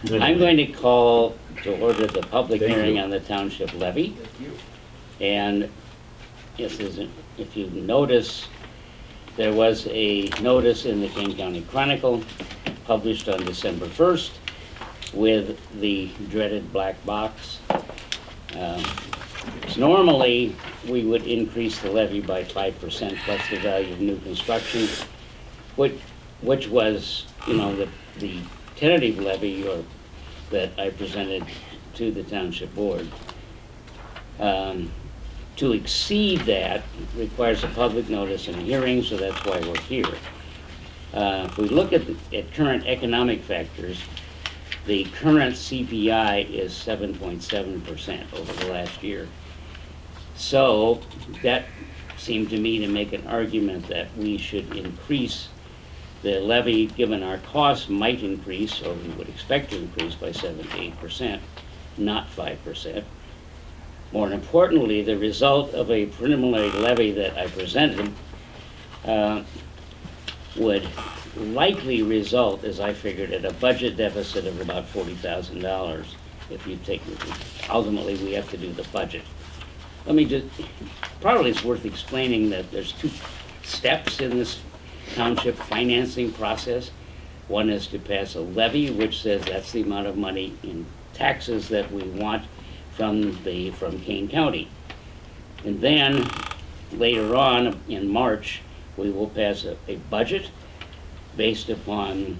I'm going to call to order the public hearing on the township levy. And if you notice, there was a notice in the Kane County Chronicle published on December 1st with the dreaded black box. Normally, we would increase the levy by 5% plus the value of new construction, which was, the tentative levy that I presented to the township board. To exceed that requires a public notice and a hearing, so that's why we're here. If we look at current economic factors, the current CPI is 7.7% over the last year. So that seemed to me to make an argument that we should increase the levy, given our costs might increase, or we would expect to increase by 7 to 8%, not 5%. More importantly, the result of a preliminary levy that I presented would likely result, as I figured, at a budget deficit of about $40,000 if you take, ultimately we have to do the budget. Probably it's worth explaining that there's two steps in this township financing process. One is to pass a levy, which says that's the amount of money in taxes that we want from Kane County. And then later on in March, we will pass a budget based upon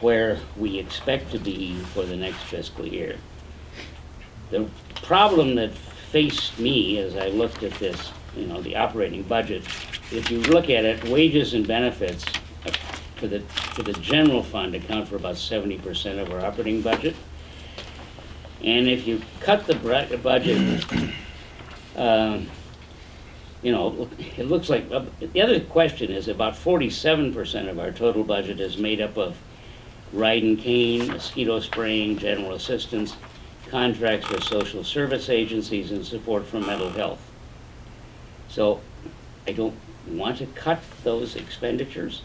where we expect to be for the next fiscal year. The problem that faced me as I looked at this, the operating budget, if you look at it, wages and benefits for the general fund account for about 70% of our operating budget. And if you cut the budget, it looks like, the other question is about 47% of our total budget is made up of ride and cane, mosquito spraying, general assistance, contracts for social service agencies, and support for mental health. So I don't want to cut those expenditures,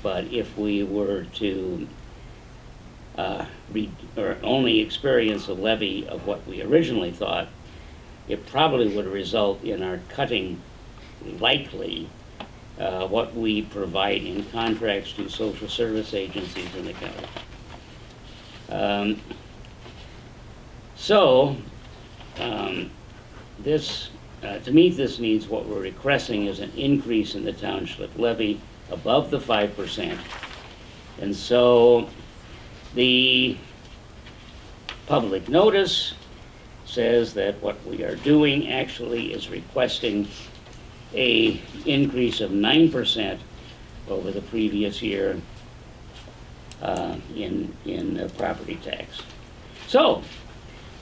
but if we were to or only experience a levy of what we originally thought, it probably would result in our cutting likely what we provide in contracts to social service agencies in the county. To meet this needs, what we're requesting is an increase in the township levy above the 5%. And so the public notice says that what we are doing actually is requesting a increase of 9% over the previous year in property tax. So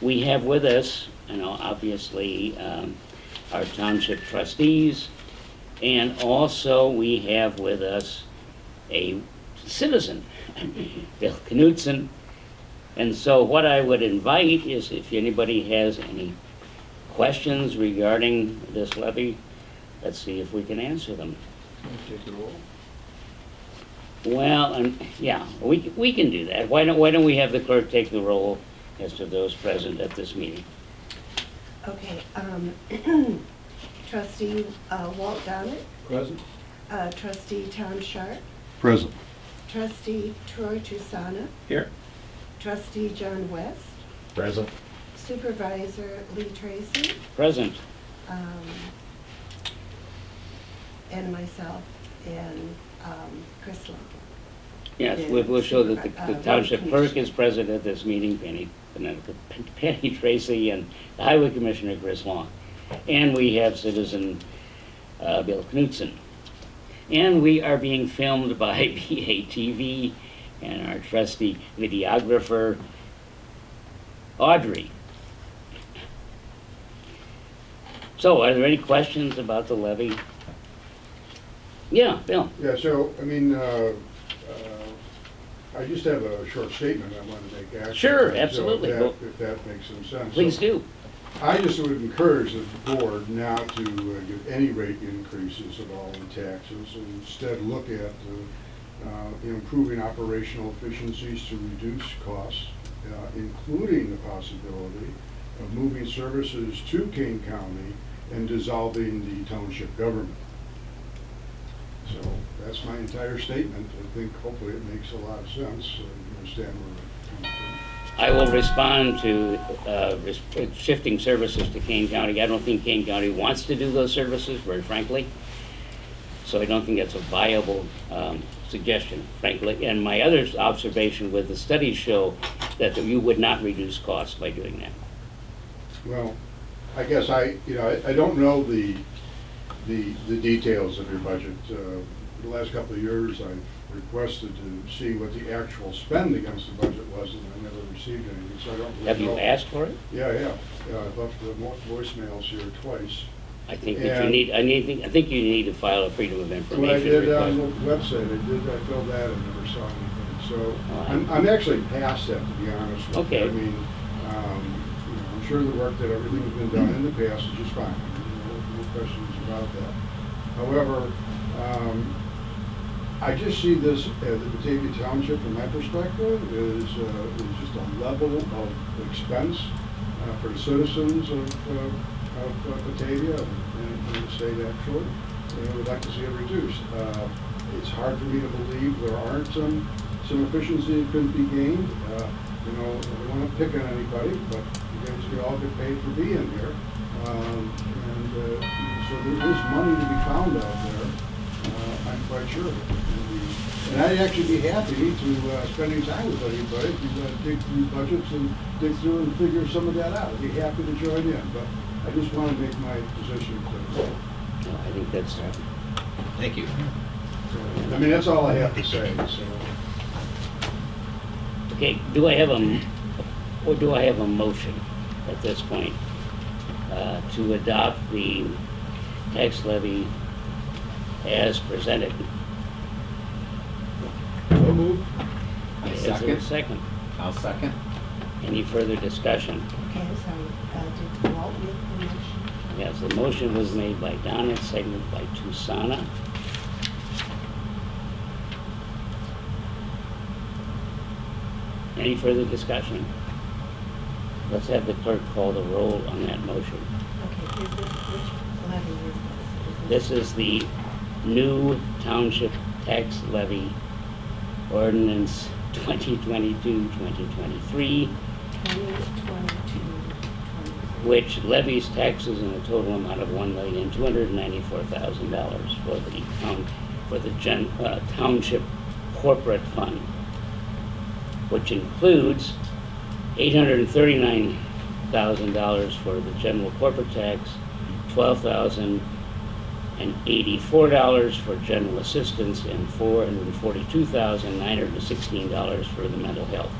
we have with us, obviously our township trustees, and also we have with us a citizen, Bill Knudsen. And so what I would invite is if anybody has any questions regarding this levy, let's see if we can answer them. Take the roll. Well, yeah, we can do that. Why don't we have the clerk take the roll as to those present at this meeting? Okay, Trustee Walt Donnet, Present. Trustee Tom Sharp, Present. Trustee Troy Trusana, Here. Trustee John West, Present. Supervisor Lee Tracy, Present. and myself, and Chris Long. Yes, Yeah, we'll show that the supervi- township road clerk commission. is present at this meeting, Penny Tracy, and the highway commissioner, Chris Long. And we have citizen Bill Knudsen. And we are being filmed by BATV and our trusty videographer, Audrey. So are there any questions about the levy? Yeah, Bill. Yeah, so, I just have a short statement I want to make. Actually. Sure, So absolutely. if that makes some sense. Please So do. I just would encourage the board not to give any rate increases at all in taxes, and instead look at improving operational efficiencies to reduce costs, including the possibility of moving services to Kane County and dissolving the township government. So that's my entire statement. I think hopefully it makes a lot of sense. You understand where I'm coming from. I will respond to shifting services to Kane County. I don't think Kane County wants to do those services, very frankly. So I don't think that's a viable suggestion, frankly. And my other observation with the studies show that you would not reduce costs by doing that. Well, I guess I don't know the details of your budget. The last couple of years, I've requested to see what the actual spend against the budget was, and I never received anything, so I don't really know. Have you asked for it? Yeah, I have. I've left the voicemails here twice. I think that And- I think you need to file a Freedom of When I Information did on request. the website, I filled that and never saw anything. So Oh, I'm actually past that, to be honest with you. Okay. I mean, I'm sure the work that everything's been done in the past is just fine. No questions about that. However, I just see this as the Batavia Township, from my perspective, is just a level of expense for the citizens of Batavia and the state actually. And I would like to see it reduced. It's hard for me to believe there aren't some efficiency that could be gained. I don't want to pick on anybody, but you guys could all get paid for being here. So there is money to be found out there. I'm quite sure of it. And I'd actually be happy to spending time with anybody to dig through budgets and dig through and figure some of that out. I'd be happy to join in, but I just want to make my position clear. No, I think that's, Thank you. I mean, that's all I have to say, so. okay, do I have a motion at this point to adopt the tax levy as presented? So moved. Is there a second? I'll second. Any further discussion? Okay, I'm sorry, did Walt make the motion? Yes, the motion was made by Donna, seconded by Tusana. Any further discussion? Let's have the clerk call the roll on that motion. Okay, is this, which levy is this? This is the new township tax levy ordinance 2022-2023, 2022. which levies taxes in a total amount of $1,294,000 for the township corporate fund, which includes $839,000 for the general corporate tax, $12,084 for general assistance, and $442,916 for the mental health.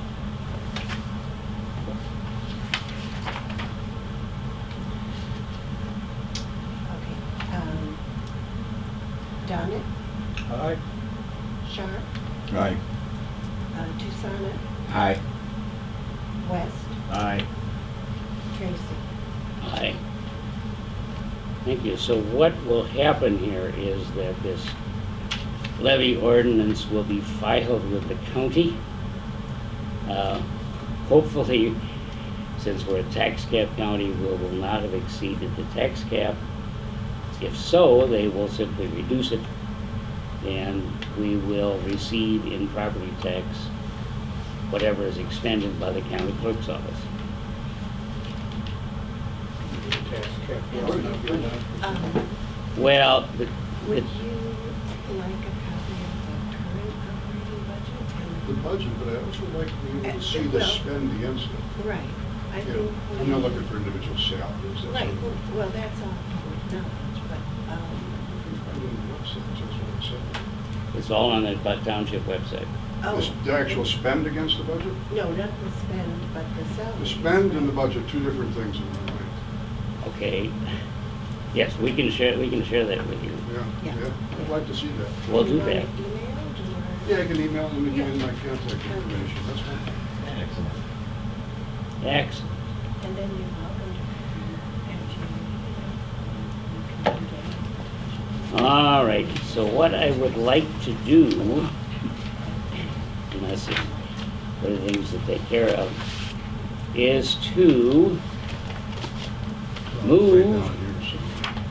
Okay, Donnet, Aye. Sharp, Aye. Tusana, Aye. West, Aye. Tracy. Aye. Thank you. So what will happen here is that this levy ordinance will be filed with the county. Hopefully, since we're a tax cap county, we will not have exceeded the tax cap. If so, they will simply reduce it, and we will receive in property tax whatever is expended by the county clerk's office. Tax cap. Well, Would you like a copy of the current operating The budget? budget, but I also like to be able to see the Well- spend against it. Right, I You think. know, I'm not looking for individual salaries. That's Right, what I'm- well, that's all public knowledge, but, I didn't know what it said, that's what it said. it's all on the township website. oh. The actual spend against the budget? No, not the spend, but the salary. The spend and the budget, two different things in my mind. Okay. Yes, we can share that with you. Yeah, Yeah. yeah, I'd like to see that. We'll do You want that. it emailed or? Yeah, I can email them and give you Yeah. my contact information, that's fine. Excellent. Excellent. And then you're welcome to, All right, so what I would like to do businesses, for the things to take care of, is to move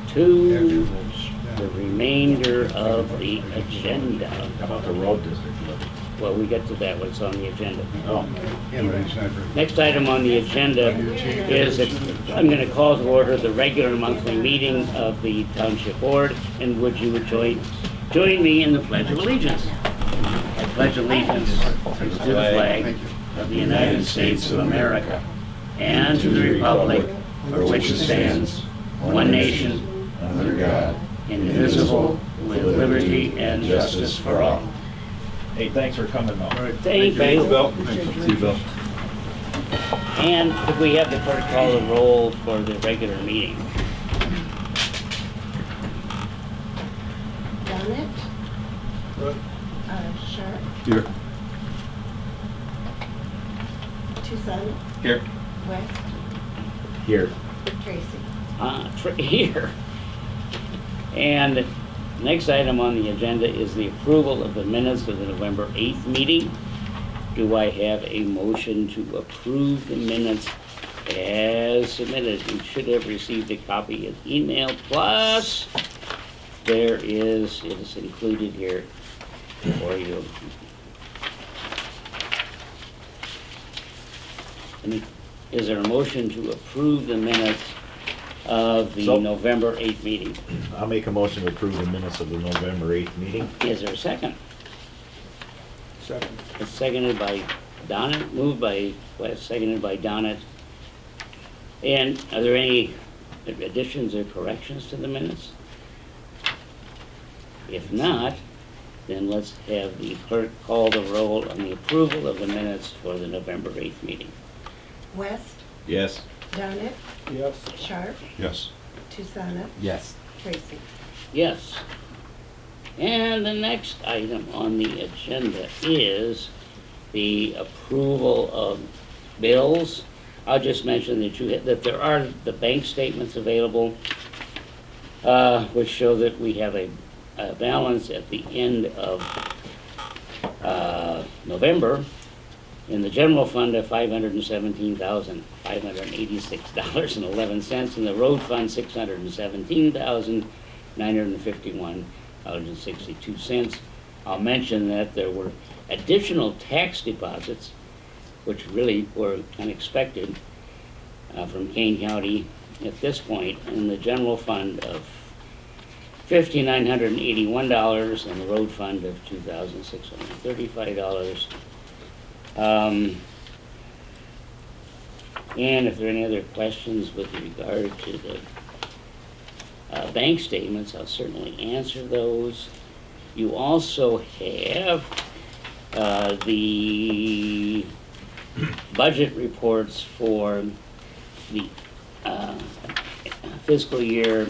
to the remainder of the agenda. How about the road district levy? Well, we get to that, what's on the agenda. Oh, Next item on the agenda is that I'm going to call to order the regular monthly meeting of the Township Board, and would you join me in the Pledge of Allegiance? I pledge allegiance to the flag of the United States of America and to the republic for which it stands, one nation, under God, indivisible, with liberty and justice for all. hey, thanks for coming, Mel. Thank you. See you, Bill. And could we have the clerk call the roll for the regular meeting? Donnet, Good. Sharp, Here. Tucson, Here. West, Here. Tracy. Here. And next item on the agenda is the approval of the minutes of the November 8th meeting. Do I have a motion to approve the minutes as submitted? You should have received a copy of email, plus it is included here for you. Is there a motion to approve the minutes of the So- November 8th meeting? I'll make a motion to approve the minutes of the November 8th meeting. Is there a second? Second. It's seconded by Donnet, moved by West, seconded by Donnet. And are there any additions or corrections to the minutes? If not, then let's have the clerk call the roll on the approval of the minutes for the November 8th meeting. West, Yes. Donnet, Yes. Sharp, Yes. Tucson, Yes. Tracy. Yes. And the next item on the agenda is the approval of bills. I'll just mention that there are the bank statements available, which show that we have a balance at the end of November in the general fund of $517,586.11, in the road fund $617,951.62. I'll mention that there were additional tax deposits, which really were unexpected, from Kane County at this point, in the general fund of $5,981 and the road fund of $2,635. And if there are any other questions with regard to the bank statements, I'll certainly answer those. You also have the budget reports for the fiscal year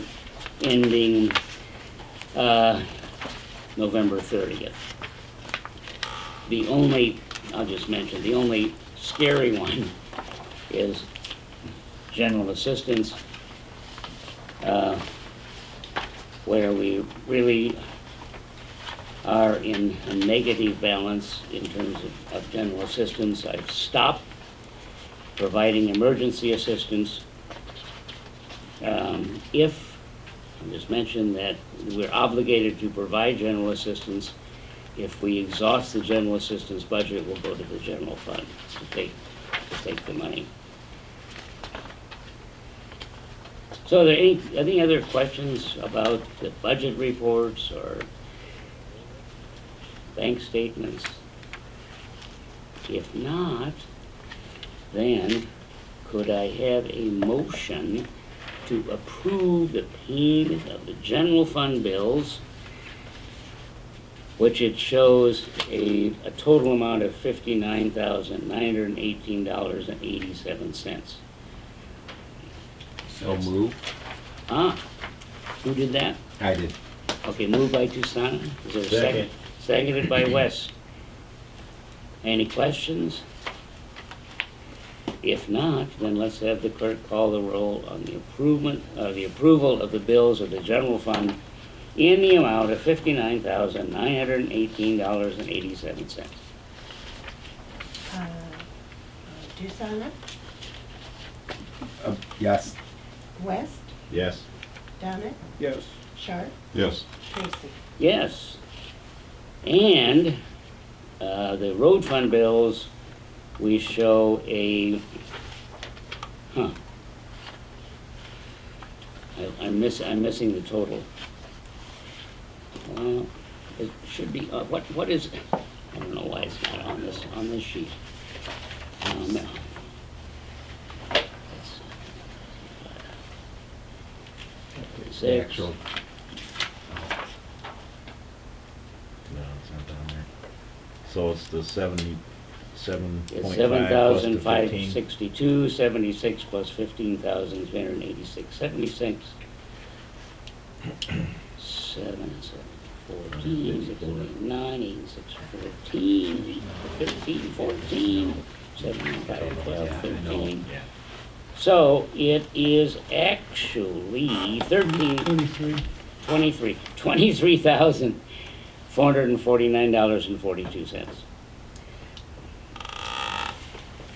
ending November 30th. I'll just mention, the only scary one is general assistance, where we really are in a negative balance in terms of general assistance. I've stopped providing emergency assistance. I'll just mention that we're obligated to provide general assistance. If we exhaust the general assistance budget, we'll go to the general fund to take the money. So are there any other questions about the budget reports or bank statements? If not, then could I have a motion to approve the payment of the general fund bills, which it shows a total amount of $59,918.87. So move. Who did that? I did. Okay, moved by Tucson. Is there a second? Second. Seconded by West. Any questions? If not, then let's have the clerk call the roll on the approval of the bills of the general fund in the amount of $59,918.87. Susanna, Yes. West, Yes. Donna, Yes. Sharp, Yes. Tracy. Yes. And the road fund bills, we show a, I'm missing the total. It should be, what is, I don't know why it's not on this sheet. It's- Six. Actual. No, it's not down there. So it's the 77.5 It's plus 7,562, 76 plus 15,386, 76. 7, 14, 6, 9, 86, 14, 15, 14, 7, 5, 12, 13. Yeah. So it is actually 23,449.42.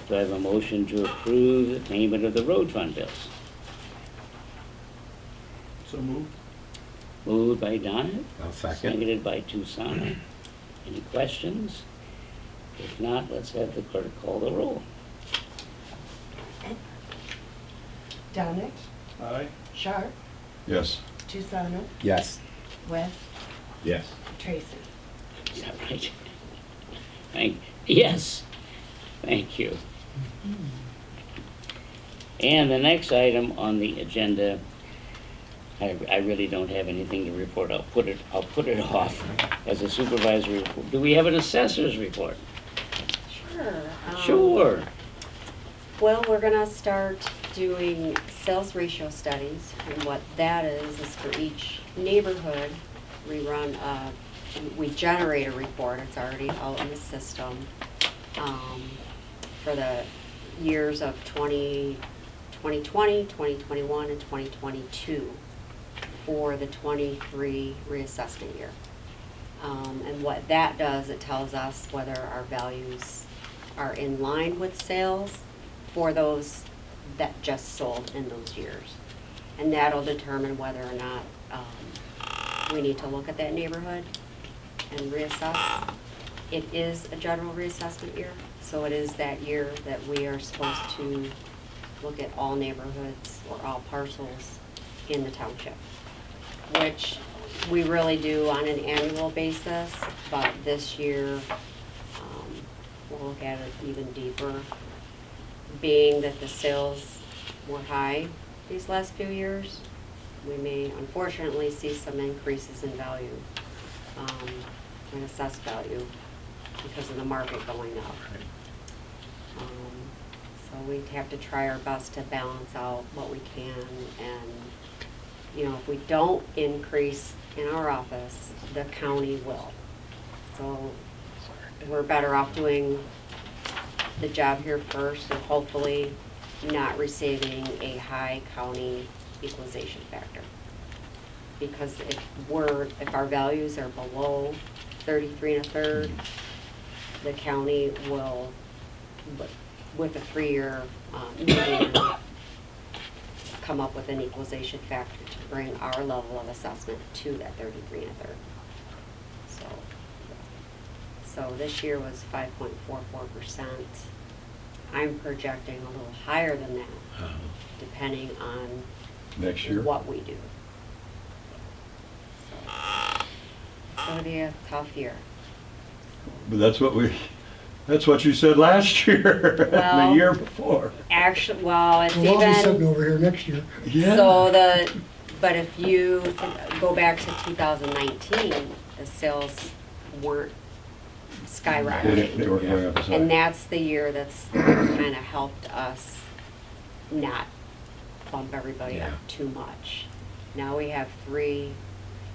Do I have a motion to approve the payment of the road fund bills? So moved. Moved by Donna, I'll second. seconded by Susanna. Any questions? If not, let's have the clerk call the roll. Donna, Aye. Sharp, Yes. Susanna, Yes. West, Yes. Tracy. Is that right? Yes, thank you. And the next item on the agenda, I really don't have anything to report. I'll put it off as a supervisory report. Do we have an assessor's report? Sure. Sure. Well, we're gonna start doing sales ratio studies, and what that is for each neighborhood, we generate a report, it's already out in the system, for the years of 2020, 2021, and 2022 for the 23 reassessment year. And what that does, it tells us whether our values are in line with sales for those that just sold in those years. And that'll determine whether or not we need to look at that neighborhood and reassess. It is a general reassessment year, so it is that year that we are supposed to look at all neighborhoods or all parcels in the township, which we really do on an annual basis, but this year we'll look at it even deeper, being that the sales were high these last few years. We may unfortunately see some increases in value, in assessed value, because of the market going up. So we have to try our best to balance out what we can, and if we don't increase in our office, the county will. So we're better off doing the job here first and hopefully not receiving a high county equalization factor. Because if our values are below 33 1/3, the county will, with a 3-year median, come up with an equalization factor to bring our level of assessment to that 33 1/3. So this year was 5.44%. I'm projecting a little higher than that, depending on Next year? what we do. So it's gonna be a tough year. But that's what you said last year, and the Well, year before. Actually, well, it's We'll all be sitting even, over here next year. so but if you go back to 2019, the sales weren't skyrocketing. They were going up as high. And that's the year that's kind of helped us not bump everybody up Yeah. too much. Now we have three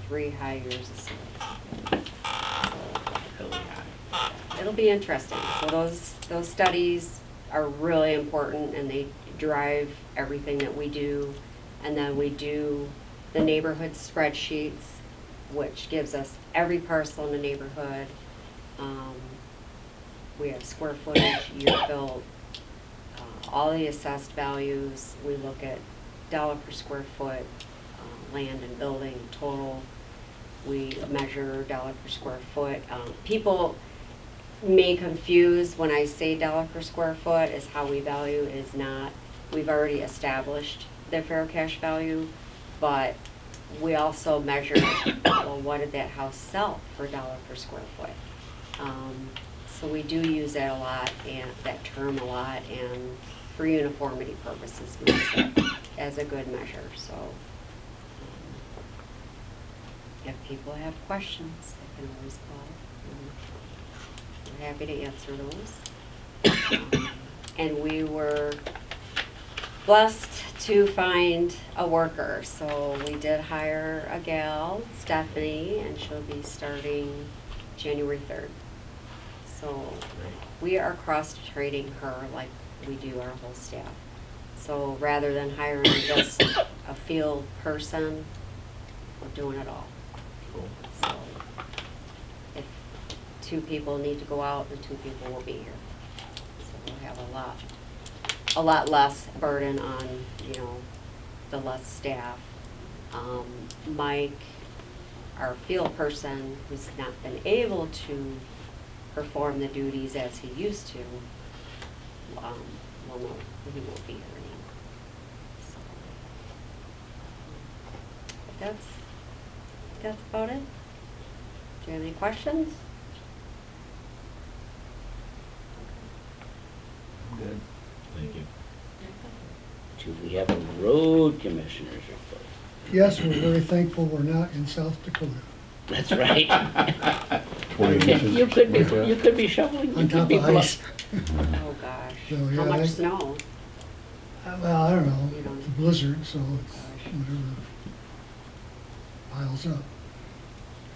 high years of sales. So it'll be interesting. So those studies are really important, and they drive everything that we do. And then we do the neighborhood spreadsheets, which gives us every parcel in the neighborhood. We have square footage, year built, all the assessed values. We look at dollar per square foot, land and building total. We measure dollar per square foot. People may confuse when I say dollar per square foot is how we value. It is not. We've already established their fair cash value, but we also measure, well, what did that house sell for dollar per square foot? So we do use that a lot, and that term a lot, and for uniformity purposes, we use it as a good measure. So if people have questions, they can always call. We're happy to answer those. And we were blessed to find a worker. So we did hire a gal, Stephanie, and she'll be starting January 3rd. So we are cross-training her like we do our whole staff. So rather than hiring just a field person, we're doing it all. So if 2 people need to go out, the 2 people will be here. So we'll have a lot less burden on, the less staff. Mike, our field person, who's not been able to perform the duties as he used to, well, no, he won't be here anymore. So, but that's about it. Do you have any questions? Good. Thank you. Do we have a road commissioner's report? Yes, we're very thankful we're not in South Dakota. That's right. 20 inches You could be, like that. you could be shoveling, you On could top be of ice. Oh, gosh. So, How yeah, much I- snow? Well, I don't know, You don't- it's a blizzard, so it's Gosh. whatever piles up.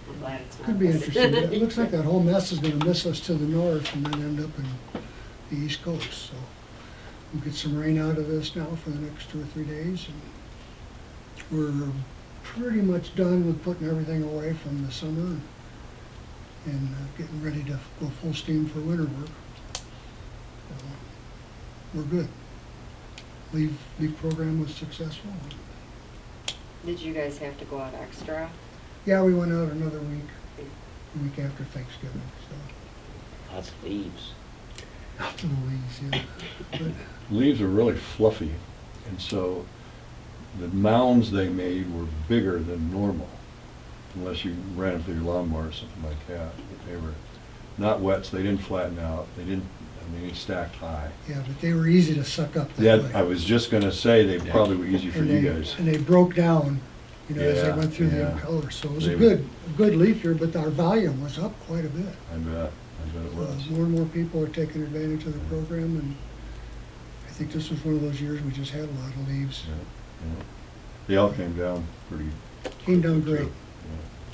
I'm glad it's not. Could be us. interesting. It looks like that whole mess is gonna miss us to the north and then end up in the east coast, so we'll get some rain out of this now for the next 2 or 3 days. And we're pretty much done with putting everything away from the summer and getting ready to go full steam for winter work. So, we're good. Leave program was successful. Did you guys have to go out extra? Yeah, we went out another week, the week after Thanksgiving, so. Lots of leaves. Out to the leaves, yeah. But Leaves are really fluffy, and so the mounds they made were bigger than normal, unless you ran them through your lawnmower or something like that. They were not wet, so they didn't flatten out. They stacked high. yeah, but they were easy to suck up that Yeah, way. I was just gonna say, they probably were easy for And you they- guys. And they broke down, as they Yeah, went through the yeah. color, so it was They- a good leaf year, but our volume was up quite a bit. I bet it was. More and more people are taking advantage of the program, and I think this was one of those years we just had a lot of leaves. Yeah, yeah. They all came down pretty. Came down quickly, great.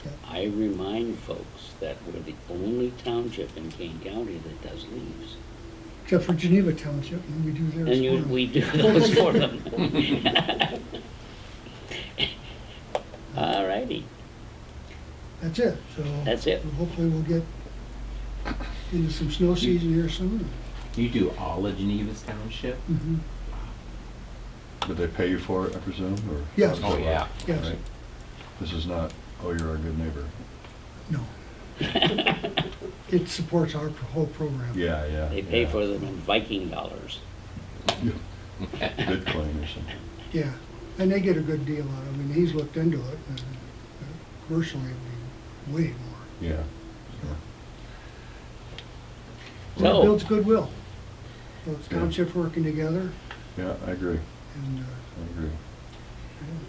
too. Yeah. I remind folks that we're the only township in Kane County that does leaves. Except for Geneva Township, and we do theirs for them. We do those for them. All righty, That's it, so. That's it. Hopefully we'll get into some snow season here soon. You do all of Geneva's Township? Mhm. Did they pay you for it, I presume, or? Yes. Oh, yeah. Yes. Right. This is not, oh, you're our good neighbor. No. It supports our whole program. Yeah, yeah. They pay yeah. for them in Viking dollars. Good claim or something. Yeah, and they get a good deal out of it. I mean, he's looked into it, and commercially it'd be way more. Yeah. Well, So- it builds goodwill. So it's Yeah. township working together, Yeah, I agree, and I agree.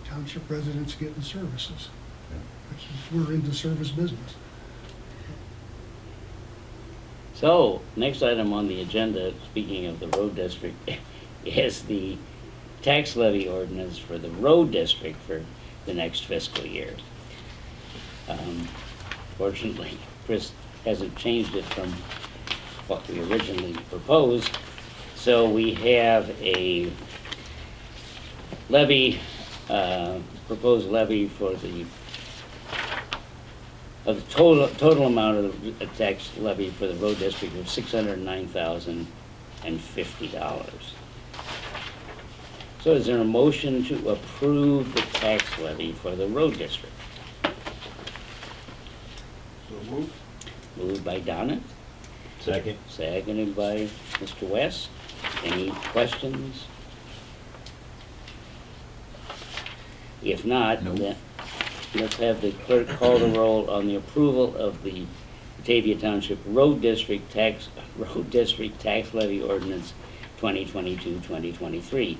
township residents getting services, Yeah. which is, we're in the service business. So, next item on the agenda, speaking of the road district, is the tax levy ordinance for the road district for the next fiscal year. Fortunately, Chris hasn't changed it from what we originally proposed. So we have a levy, proposed levy for the total amount of the tax levy for the road district of $609,050. So is there a motion to approve the tax levy for the road district? So move. Moved by Donna, Second? seconded by Mr. West. Any questions? If not, No. then let's have the clerk call the roll on the approval of the Batavia Township Road District tax levy ordinance 2022-2023.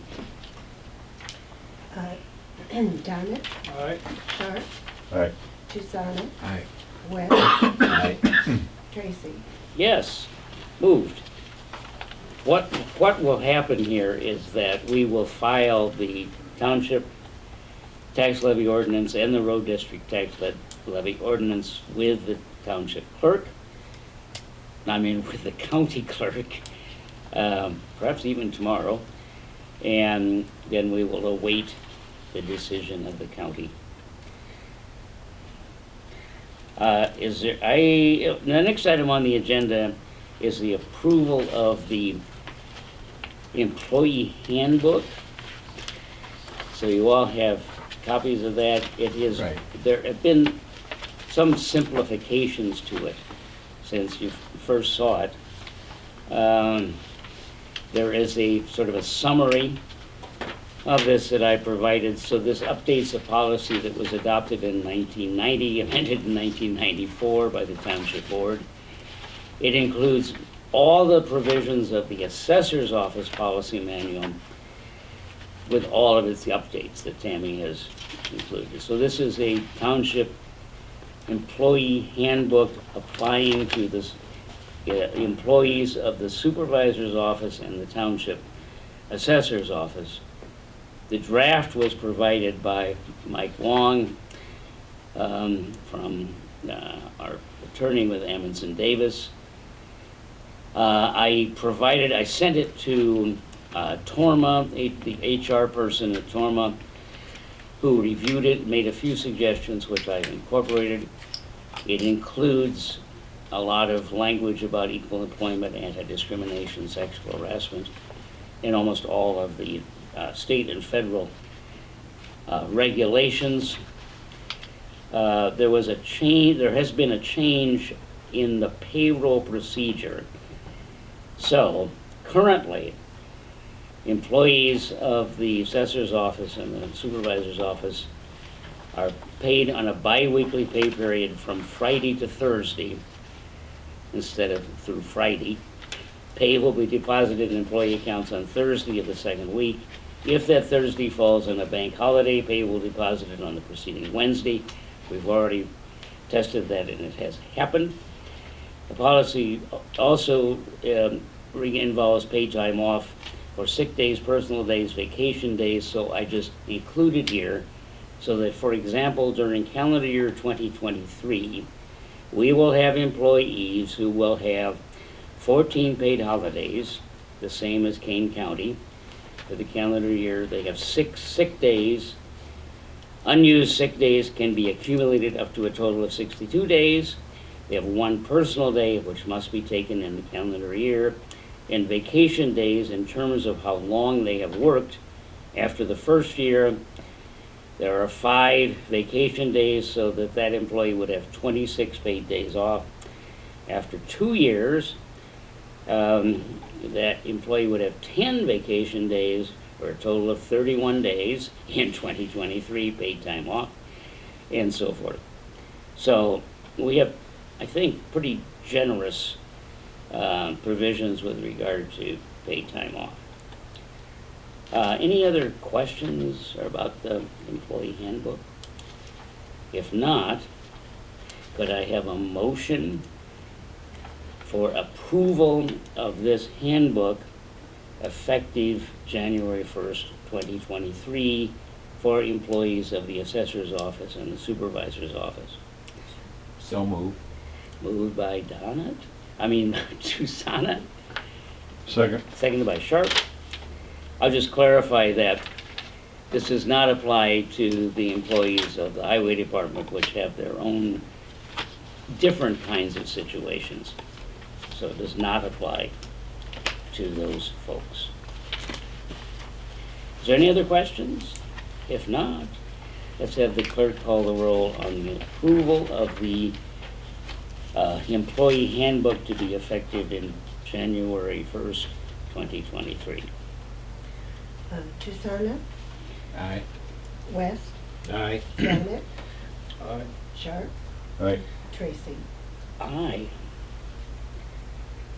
Donnet, Aye. Sharp, All right, Susanna, Aye. Webb, Aye. Tracy. Yes, moved. What will happen here is that we will file the township tax levy ordinance and the road district tax levy ordinance with the township clerk. With the county clerk, perhaps even tomorrow. And then we will await the decision of the county. The next item on the agenda is the approval of the employee handbook. So you all have copies of that. It is, Right. there have been some simplifications to it since you first saw it. There is a sort of a summary of this that I provided. So this updates a policy that was adopted in 1990, amended in 1994 by the Township Board. It includes all the provisions of the Assessor's Office Policy Manual with all of its updates that Tammy has included. So this is a Township employee handbook applying to the employees of the Supervisor's Office and the Township Assessor's Office. The draft was provided by Mike Wong from our attorney with Amundsen Davis. I sent it to Torma, the HR person at Torma, who reviewed it, made a few suggestions which I've incorporated. It includes a lot of language about equal employment, anti-discrimination, sexual harassment, and almost all of the state and federal regulations. There has been a change in the payroll procedure. So currently, employees of the assessor's office and the supervisor's office are paid on a bi-weekly pay period from Friday to Thursday instead of through Friday. Pay will be deposited in employee accounts on Thursday of the second week. If that Thursday falls on a bank holiday, pay will be deposited on the preceding Wednesday. We've already tested that and it has happened. The policy also involves paid time off for sick days, personal days, vacation days, so I just included here so that, for example, during calendar year 2023, we will have employees who will have 14 paid holidays, the same as Kane County. For the calendar year, they have 6 sick days. Unused sick days can be accumulated up to a total of 62 days. They have 1 personal day, which must be taken in the calendar year, and vacation days in terms of how long they have worked. After the first year, there are 5 vacation days, so that employee would have 26 paid days off. After 2 years, that employee would have 10 vacation days, or a total of 31 days in 2023 paid time off, and so forth. So we have, I think, pretty generous provisions with regard to paid time off. Any other questions about the employee handbook? If not, could I have a motion for approval of this handbook effective January 1st, 2023 for employees of the assessor's office and the supervisor's office? So moved. Moved by Susanna, second. seconded by Sharp. I'll just clarify that this does not apply to the employees of the highway department, which have their own different kinds of situations. So it does not apply to those folks. Is there any other questions? If not, let's have the clerk call the roll on the approval of the employee handbook to be effective in January 1st, 2023. Susanna, Aye. West, Aye. Emmett, Aye. Sharp, All right, Tracy. Aye.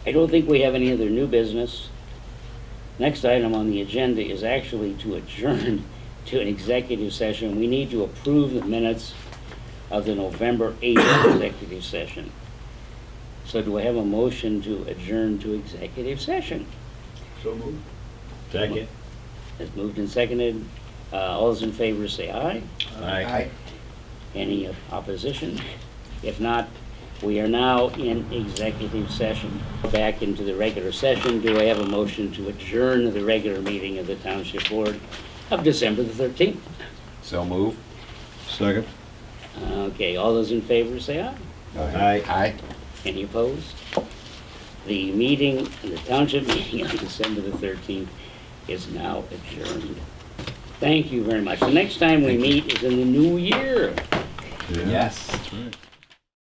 I don't think we have any other new business. Next item on the agenda is actually to adjourn to an executive session. We need to approve the minutes of the November 8th executive session. So do I have a motion to adjourn to executive session? So moved. Second. It's moved and seconded. All those in favor say aye. Aye. Any opposition? If not, we are now in executive session. Back into the regular session. Do I have a motion to adjourn the regular meeting of the Township Board of December the 13th? So move. second. Okay, all those in favor say aye. Aye. Aye. Any opposed? The meeting, the Township meeting on December the 13th is now adjourned. Thank you very much. The next time we meet is in the new year. Yeah, Yes. that's right.